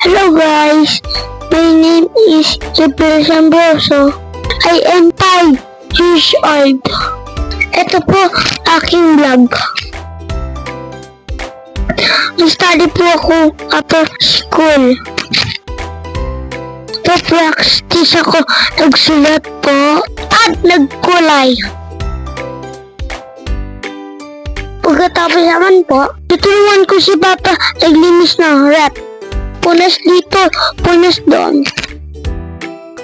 Hello guys, my name is Gabriel Sambroso. I am 5 years old. Ito po aking vlog. Nag-study po ako after school. Nag-practice ako, nagsulat po at nagkulay. Pagkatapos naman po, tutulungan ko si Papa naglinis ng rep. Punas dito, punas doon.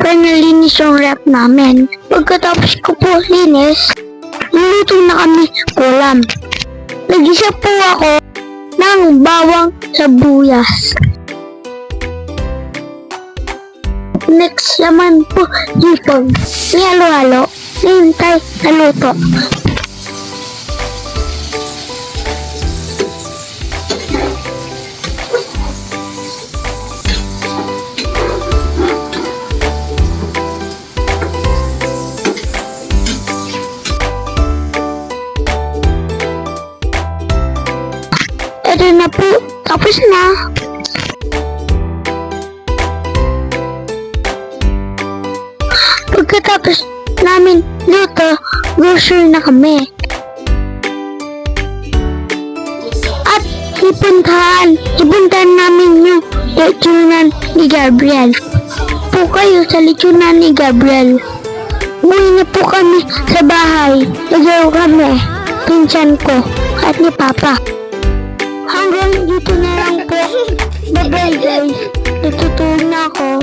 Kaya nalinis yung rep namin. Pagkatapos ko po linis, niluto na kami ulam. Nag-isa po ako ng bawang sibuyas. Next naman po, hipag. Ihalo-halo, hintay na luto. Ito na po, tapos na. Pagkatapos namin luto, grocery na kami. At ipuntahan namin yung lechonan ni Gabriel. Po kayo sa lechonan ni Gabriel. Umuwi na po kami sa bahay. Naglaro kami, pinsan ko at ni Papa. Hanggang dito na lang po. Bye-bye guys. Natutulog na ako.